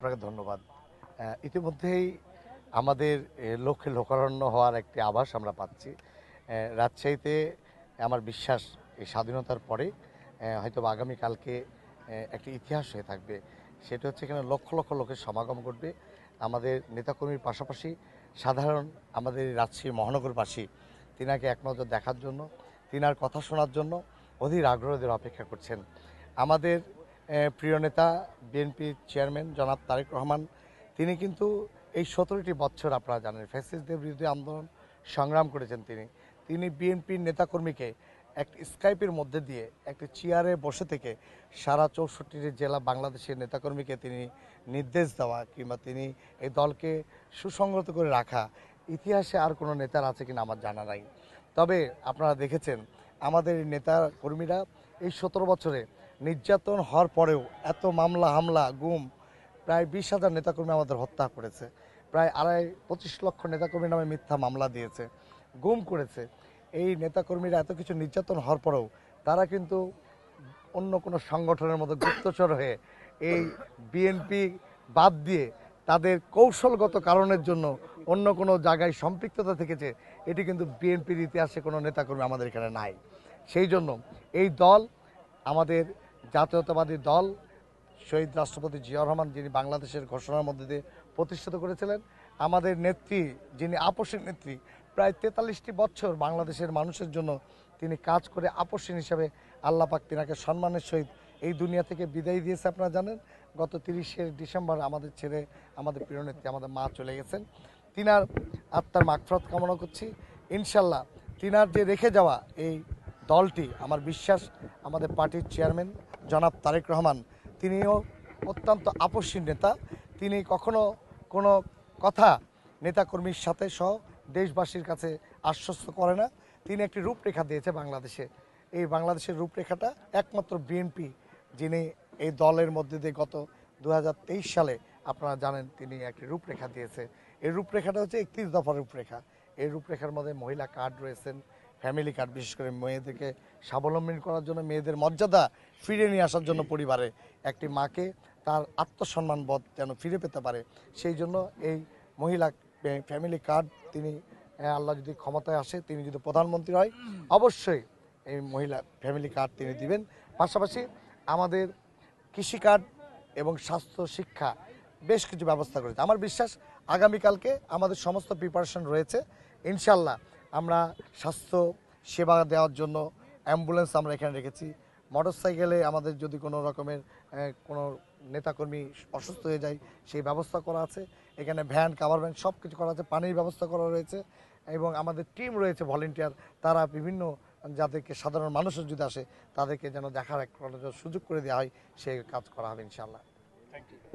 আপনাকে ধন্যবাদ। ইতিমধ্যেই আমাদের লক্ষ্যে লোকারণ্য হওয়ার একটি আভাস আমরা পাচ্ছি। রাজশাহীতে আমার বিশ্বাস এই স্বাধীনতার পরে হয়তোবা আগামীকালকে একটি ইতিহাস হয়ে থাকবে। সেটা হচ্ছে এখানে লক্ষ লক্ষ লোকের সমাগম ঘটবে। আমাদের নেতাকর্মীর পাশাপাশি সাধারণ আমাদের এই রাজশাহী মহানগরবাসী তিনাকে এক নজর দেখার জন্য, তিনার কথা শোনার জন্য অধীর আগ্রহদের অপেক্ষা করছেন। আমাদের প্রিয় নেতা বিএনপির চেয়ারম্যান জনাব তারেক রহমান, তিনি কিন্তু এই 17টি বছর আপনারা জানেন ফ্যাসিস্টদের বিরুদ্ধে আন্দোলন সংগ্রাম করেছেন। তিনি বিএনপির নেতাকর্মীকে এক স্কাইপের মধ্যে দিয়ে একটি চেয়ারে বসে থেকে সারা 64টি জেলা বাংলাদেশের নেতাকর্মীকে তিনি নির্দেশ দেওয়া কিংবা তিনি এই দলকে সুসংগত করে রাখা ইতিহাসে আর কোনো নেতার আছে কিনা আমার জানা নাই। তবে আপনারা দেখেছেন আমাদের নেতা কর্মীরা এই 17 বছরে নির্যাতন হওয়ার পরেও এত মামলা হামলা গুম, প্রায় 20,000 নেতাকর্মী আমাদের হত্যা করেছে, প্রায় 25 লক্ষ নেতাকর্মীর নামে মিথ্যা মামলা দিয়েছে, গুম করেছে। এই নেতাকর্মীরা এত কিছু নির্যাতন হওয়ার পরেও তারা কিন্তু অন্য কোনো সংগঠনের মতো গুপ্তচর হয়ে এই বিএনপি বাদ দিয়ে তাদের কৌশলগত কারণের জন্য অন্য কোনো জায়গায় সম্পৃক্ততা থেকেছে। এটি কিন্তু বিএনপির ইতিহাসে কোনো নেতাকর্মী আমাদের এখানে নাই। সেই জন্য এই দল আমাদের জাতীয়তাবাদী দল, শহীদ রাষ্ট্রপতি জিয়াউর রহমান যিনি বাংলাদেশের ঘোষণার মধ্যে দিয়ে প্রতিষ্ঠিত করেছিলেন, আমাদের নেত্রী যিনি আপসের নেত্রী, প্রায় 43টি বছর বাংলাদেশের মানুষের জন্য তিনি কাজ করে আপসীন হিসাবে আল্লাহ পাক তিনাকে সম্মানের সহিত এই দুনিয়া থেকে বিদায় দিয়েছে। আপনারা জানেন গত 30শে ডিসেম্বর আমাদের ছেড়ে আমাদের প্রিয় নেত্রী আমাদের মা চলে গেছেন। তিনার আত্মার মাগফিরাত কামনা করছি। ইনশাল্লাহ তিনার যে রেখে যাওয়া এই দলটি, আমার বিশ্বাস আমাদের পার্টির চেয়ারম্যান জনাব তারেক রহমান, তিনিও অত্যন্ত আপসীন নেতা। তিনি কখনো কোনো কথা নেতাকর্মীর সাথে সহ দেশবাসীর কাছে আশ্বস্ত করে না। তিনি একটি রূপরেখা দিয়েছে বাংলাদেশে। এই বাংলাদেশের রূপরেখাটা একমাত্র বিএনপি, যিনি এই দলের মধ্যে দিয়ে গত 2023 সালে আপনারা জানেন তিনি একটি রূপরেখা দিয়েছে। এই রূপরেখাটা হচ্ছে 31 দফার রূপরেখা। এই রূপরেখার মধ্যে মহিলা কার্ড রয়েছেন, ফ্যামিলি কার্ড, বিশেষ করে মেয়েদেরকে স্বাবলম্বী করার জন্য, মেয়েদের মর্যাদা ফিরে নিয়ে আসার জন্য, পরিবারে একটি মাকে তার আত্মসম্মান বোধ যেন ফিরে পেতে পারে, সেই জন্য এই মহিলা ফ্যামিলি কার্ড তিনি, আল্লাহ যদি ক্ষমতায় আসে, তিনি যদি প্রধানমন্ত্রী হয়, অবশ্যই এই মহিলা ফ্যামিলি কার্ড তিনি দিবেন। পাশাপাশি আমাদের কৃষি কার্ড এবং স্বাস্থ্য শিক্ষা বেশ কিছু ব্যবস্থা করেছে। আমার বিশ্বাস আগামীকালকে আমাদের সমস্ত প্রিপারেশন রয়েছে। ইনশাল্লাহ আমরা স্বাস্থ্য সেবা দেওয়ার জন্য অ্যাম্বুলেন্স আমরা এখানে রেখেছি। মোটরসাইকেলে আমাদের যদি কোনো রকমের কোনো নেতাকর্মী অসুস্থ হয়ে যায় সেই ব্যবস্থা করা আছে। এখানে ভ্যান, কাভার ভ্যান সব কিছু করা আছে, পানির ব্যবস্থা করা রয়েছে এবং আমাদের টিম রয়েছে ভলেন্টিয়ার, তারা বিভিন্ন যাদেরকে সাধারণ মানুষের যদি আসে তাদেরকে যেন দেখার এক সুযোগ করে দেওয়া হয়, সেই কাজ করা হবে ইনশাআল্লাহ। Thank you.